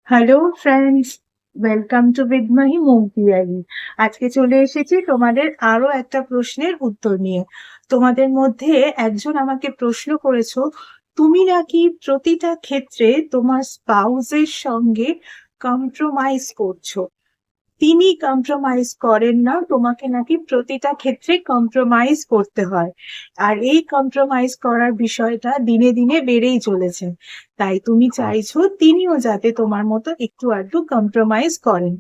Hello friends, welcome to বিদমাহি মুখ বিহারি। আজকে চলে এসেছি তোমাদের আরো একটা প্রশ্নের উত্তর নিয়ে। তোমাদের মধ্যে একজন আমাকে প্রশ্ন করেছো, তুমি নাকি প্রতিটা ক্ষেত্রে তোমার স্পাউসের সঙ্গে কম্প্রোমাইজ করছো। তিনি কম্প্রোমাইজ করেন না, তোমাকে নাকি প্রতিটা ক্ষেত্রে কম্প্রোমাইজ করতে হয়। আর এই কম্প্রোমাইজ করার বিষয়টা দিনে দিনে বেড়েই চলেছে। তাই তুমি চাইছো তিনিও যাতে তোমার মতো একটু আধটু কম্প্রোমাইজ করেন।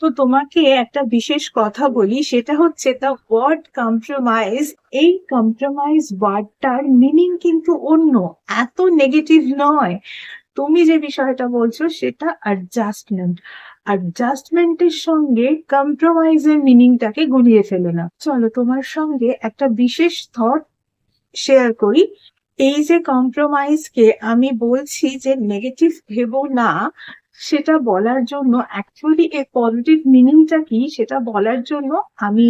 তো তোমাকে একটা বিশেষ কথা বলি, সেটা হচ্ছে দ্য ওয়ার্ড কম্প্রোমাইজ। এই কম্প্রোমাইজ ওয়ার্ডটার মিনিং কিন্তু অন্য, এত নেগেটিভ নয়। তুমি যে বিষয়টা বলছো সেটা অ্যাডজাস্টমেন্ট। অ্যাডজাস্টমেন্টের সঙ্গে কম্প্রোমাইজের মিনিংটাকে গুলিয়ে ফেলো না। চলো তোমার সঙ্গে একটা বিশেষ থট শেয়ার করি। এই যে কম্প্রোমাইজকে আমি বলছি যে নেগেটিভ ভেবো না, সেটা বলার জন্য অ্যাকচুয়ালি এর পজিটিভ মিনিংটা কি সেটা বলার জন্য আমি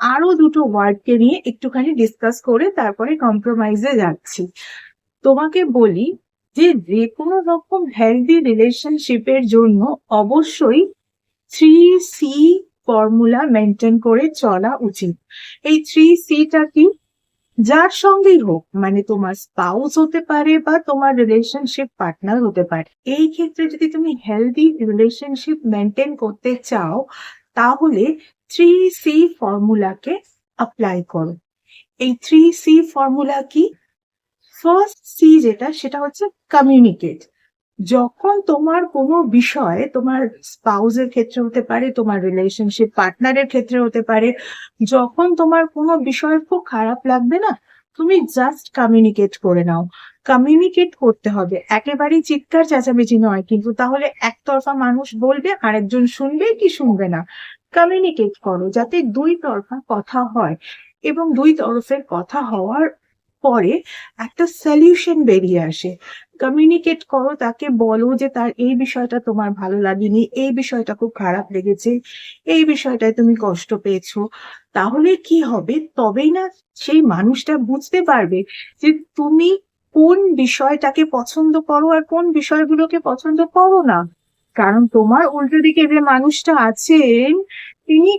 আরো দুটো ওয়ার্ডকে নিয়ে একটুখানি ডিসকাস করে তারপরে কম্প্রোমাইজে যাচ্ছি। তোমাকে বলি যে যে কোনো রকম হেলদি রিলেশনশিপের জন্য অবশ্যই 3C ফর্মুলা মেনটেন করে চলা উচিত। এই 3Cটা কি? যার সঙ্গেই হোক, মানে তোমার স্পাউস হতে পারে বা তোমার রিলেশনশিপ পার্টনার হতে পারে, এই ক্ষেত্রে যদি তুমি হেলদি রিলেশনশিপ মেনটেন করতে চাও তাহলে 3C ফর্মুলাকে অ্যাপ্লাই করো। এই 3C ফর্মুলা কি? ফার্স্ট সি যেটা, সেটা হচ্ছে কমিউনিকেট। যখন তোমার কোনো বিষয়, তোমার স্পাউসের ক্ষেত্রে হতে পারে, তোমার রিলেশনশিপ পার্টনারের ক্ষেত্রে হতে পারে, যখন তোমার কোনো বিষয় খুব খারাপ লাগবে না, তুমি জাস্ট কমিউনিকেট করে নাও। কমিউনিকেট করতে হবে, একেবারেই চিৎকার চেঁচামেচি নয় কিন্তু, তাহলে একতরফা মানুষ বলবে আরেকজন শুনবে কি শুনবে না। কমিউনিকেট করো যাতে দুই তরফা কথা হয়, এবং দুই তরফের কথা হওয়ার পরে একটা সলিউশন বেরিয়ে আসে। কমিউনিকেট করো, তাকে বলো যে তার এই বিষয়টা তোমার ভালো লাগেনি, এই বিষয়টা খুব খারাপ লেগেছে, এই বিষয়টায় তুমি কষ্ট পেয়েছো। তাহলে কি হবে, তবেই না সেই মানুষটা বুঝতে পারবে যে তুমি কোন বিষয়টাকে পছন্দ করো আর কোন বিষয়গুলোকে পছন্দ করো না। কারণ তোমার উল্টো দিকে যে মানুষটা আছেন, তিনি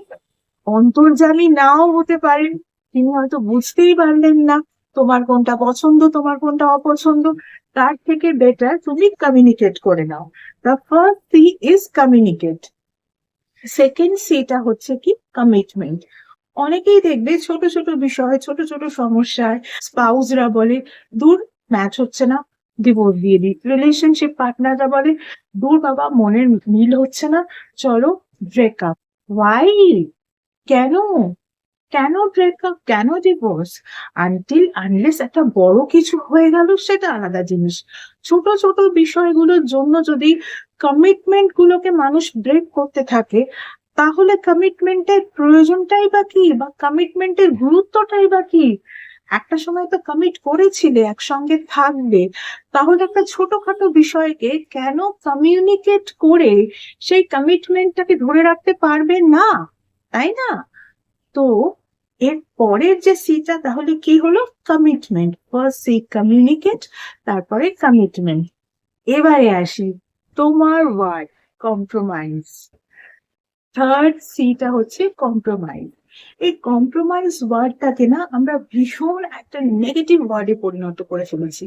অন্তর্যামী নাও হতে পারেন। তিনি হয়তো বুঝতেই পারলেন না তোমার কোনটা পছন্দ, তোমার কোনটা অপছন্দ। তার থেকে বেটার তুমি কমিউনিকেট করে নাও। The first C is communicate. Second সিটা হচ্ছে কি? কমিটমেন্ট। অনেকেই দেখবে ছোট ছোট বিষয়, ছোট ছোট সমস্যায় স্পাউসরা বলে, দূর, ম্যাচ হচ্ছে না, ডিভোর্স দিয়ে দিই। রিলেশনশিপ পার্টনাররা বলে, দূর বাবা, মনের মিল হচ্ছে না, চলো ব্রেকআপ। ওয়াই? কেন? কেন ব্রেকআপ, কেন ডিভোর্স? আনটিল আনলেস একটা বড় কিছু হয়ে গেল, সেটা আলাদা জিনিস। ছোট ছোট বিষয়গুলোর জন্য যদি কমিটমেন্ট গুলোকে মানুষ ব্রেক করতে থাকে, তাহলে কমিটমেন্টের প্রয়োজনটাই বা কি, বা কমিটমেন্টের গুরুত্বটাই বা কি? একটা সময় তো কমিট করেছিলে একসঙ্গে থাকবে, তাহলে একটা ছোটখাটো বিষয়কে কেন কমিউনিকেট করে সেই কমিটমেন্টটাকে ধরে রাখতে পারবে না? তাই না? তো এর পরের যে সিটা তাহলে কি হলো? কমিটমেন্ট। ফার্স্ট সি কমিউনিকেট, তারপরে কমিটমেন্ট। এবারে আসি তোমার ওয়ার্ড কম্প্রোমাইজ। থার্ড সিটা হচ্ছে কম্প্রোমাইজ। এই কম্প্রোমাইজ ওয়ার্ডটাকে না আমরা ভীষণ একটা নেগেটিভ ওয়ার্ডে পরিণত করে ফেলেছি,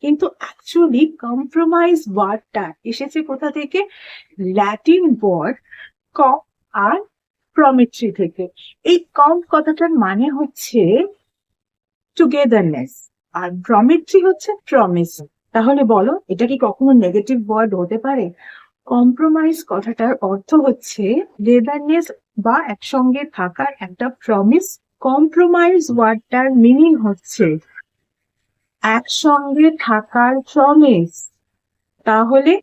কিন্তু অ্যাকচুয়ালি কম্প্রোমাইজ ওয়ার্ডটা এসেছে কোথা থেকে? ল্যাটিন ওয়ার্ড কম আর প্রমিট্রি থেকে। এই কম কথাটার মানে হচ্ছে টুগেদারনেস, আর প্রমিট্রি হচ্ছে প্রমিস। তাহলে বলো, এটা কি কখনো নেগেটিভ ওয়ার্ড হতে পারে? কম্প্রোমাইজ কথাটার অর্থ হচ্ছে টুগেদারনেস বা একসঙ্গে থাকার একটা প্রমিস। কম্প্রোমাইজ ওয়ার্ডটার মিনিং হচ্ছে একসঙ্গে থাকার প্রমিস। তাহলে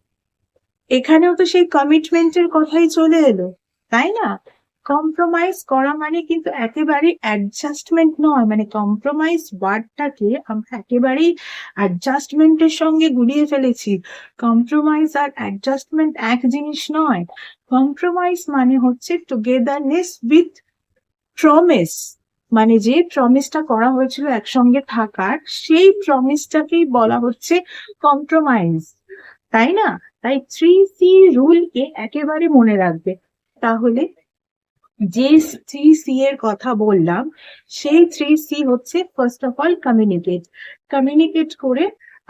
এখানেও তো সেই কমিটমেন্টের কথাই চলে এলো, তাই না? কম্প্রোমাইজ করা মানে কিন্তু একেবারে অ্যাডজাস্টমেন্ট নয়, মানে কম্প্রোমাইজ ওয়ার্ডটাকে আমরা একেবারেই অ্যাডজাস্টমেন্টের সঙ্গে গুলিয়ে ফেলেছি। কম্প্রোমাইজ আর অ্যাডজাস্টমেন্ট এক জিনিস নয়। কম্প্রোমাইজ মানে হচ্ছে টুগেদারনেস উইথ প্রমিস, মানে যে প্রমিসটা করা হয়েছিল একসঙ্গে থাকার, সেই প্রমিসটাকেই বলা হচ্ছে কম্প্রোমাইজ। তাই না? তাই 3C রুলকে একেবারে মনে রাখবে। তাহলে যে 3C এর কথা বললাম, সেই 3C হচ্ছে first of all communicate. Communicate করে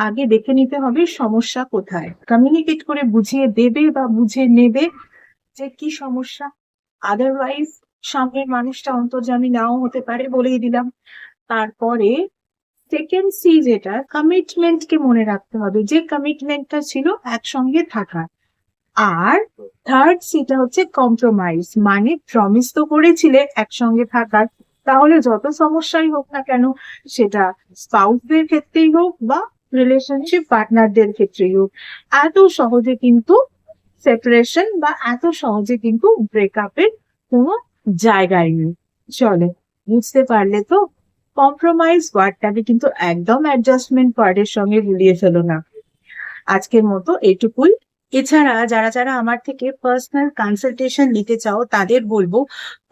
আগে দেখে নিতে হবে সমস্যা কোথায়। কমিউনিকেট করে বুঝিয়ে দেবে বা বুঝে নেবে যে কি সমস্যা। আদারওয়াইজ সামনের মানুষটা অন্তর্যামী নাও হতে পারে, বলেই দিলাম। তারপরে সেকেন্ড সি যেটা, কমিটমেন্টকে মনে রাখতে হবে, যে কমিটমেন্টটা ছিল একসঙ্গে থাকার। আর থার্ড সিটা হচ্ছে কম্প্রোমাইজ, মানে প্রমিস তো করেছিলে একসঙ্গে থাকার, তাহলে যত সমস্যাই হোক না কেন, সেটা স্পাউসদের ক্ষেত্রেই হোক বা রিলেশনশিপ পার্টনারদের ক্ষেত্রেই হোক, এত সহজে কিন্তু সেপারেশন বা এত সহজে কিন্তু ব্রেকআপের কোনো জায়গায় নেই। চলে, বুঝতে পারলে তো? কম্প্রোমাইজ ওয়ার্ডটাকে কিন্তু একদম অ্যাডজাস্টমেন্ট ওয়ার্ডের সঙ্গে গুলিয়ে ফেলো না। আজকের মতো এটুকুই। এছাড়া যারা যারা আমার থেকে পার্সোনাল কনসালটেশন নিতে চাও, তাদের বলবো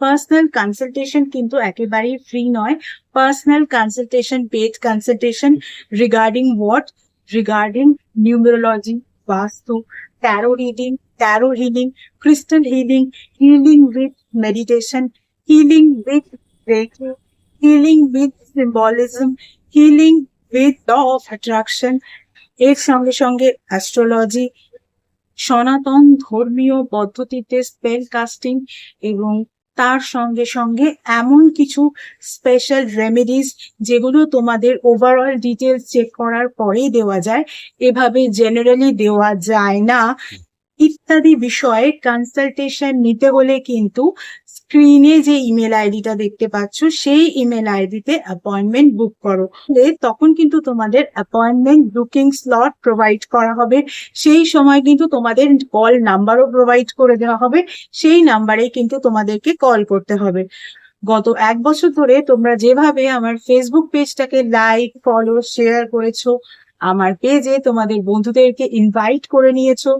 পার্সোনাল কনসালটেশন কিন্তু একেবারেই ফ্রি নয়। Personal consultation, paid consultation regarding what? Regarding numerology, vastu, tarot healing, crystal healing, healing with meditation, healing with reiki, healing with symbolism, healing with law of attraction, এর সঙ্গে সঙ্গে অ্যাস্ট্রোলজি, সনাতন ধর্মীয় পদ্ধতিতে স্পেল কাস্টিং, এবং তার সঙ্গে সঙ্গে এমন কিছু স্পেশাল রেমেডিস যেগুলো তোমাদের ওভারঅল ডিটেলস চেক করার পরেই দেওয়া যায়, এভাবে জেনারেলি দেওয়া যায় না, ইত্যাদি বিষয়ে কনসালটেশন নিতে হলে কিন্তু স্ক্রিনে যে ইমেল আইডিটা দেখতে পাচ্ছ, সেই ইমেল আইডিতে অ্যাপয়েন্টমেন্ট বুক করো। তখন কিন্তু তোমাদের অ্যাপয়েন্টমেন্ট বুকিং স্লট প্রোভাইড করা হবে। সেই সময় কিন্তু তোমাদের কল নাম্বারও প্রোভাইড করে দেওয়া হবে, সেই নাম্বারে কিন্তু তোমাদেরকে কল করতে হবে। গত 1 বছর ধরে তোমরা যেভাবে আমার ফেসবুক পেজটাকে লাইক, ফলো, শেয়ার করেছো, আমার পেজে তোমাদের বন্ধুদেরকে ইনভাইট করে নিয়েছো,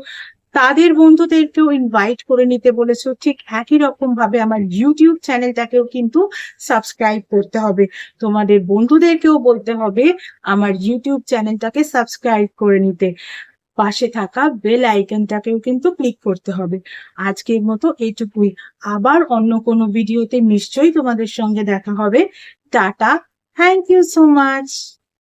তাদের বন্ধুদেরকেও ইনভাইট করে নিতে বলেছো, ঠিক একই রকম ভাবে আমার ইউটিউব চ্যানেলটাকেও কিন্তু সাবস্ক্রাইব করতে হবে। তোমাদের বন্ধুদেরকেও বলতে হবে আমার ইউটিউব চ্যানেলটাকে সাবস্ক্রাইব করে নিতে। পাশে থাকা বেল আইকনটাকেও কিন্তু ক্লিক করতে হবে। আজকের মতো এইটুকুই। আবার অন্য কোনো ভিডিওতে নিশ্চয়ই তোমাদের সঙ্গে দেখা হবে। Tata, thank you so much.